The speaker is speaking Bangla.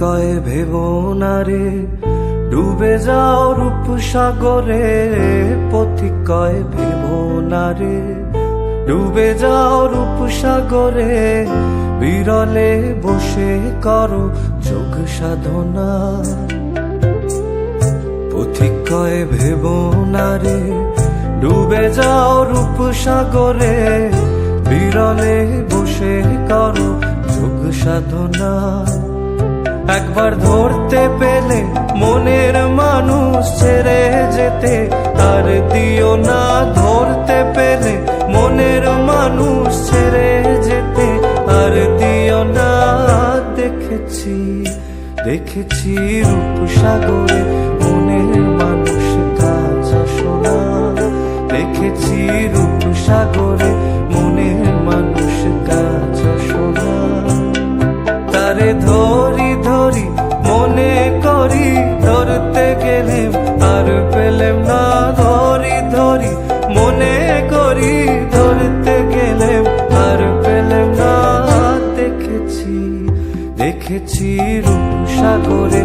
কয়ে ভেবো না রে, ডুবে যাও রূপ সাগরে। পথিক কয়ে ভেবো না রে, ডুবে যাও রূপ সাগরে। বিরলে বসে করো যোগ সাধনা। পথিক কয়ে ভেবো না রে, ডুবে যাও রূপ সাগরে। বিরলে বসে করো যোগ সাধনা। একবার ধরতে পেলে মনের মানুষ ছেড়ে যেতে আর দিও না। ধরতে পেলে মনের মানুষ ছেড়ে যেতে আর দিও না। দেখেছি দেখেছি রূপ সাগরে মনের মানুষ কাছে শোনা। দেখেছি রূপ সাগরে মনের মানুষ কাছে শোনা। তারে ধরি ধরি মনে করি, ধরতে গেলেম আর পেলেম না। ধরি ধরি মনে করি, ধরতে গেলেম আর পেলেম না। দেখেছি দেখেছি রূপ সাগরে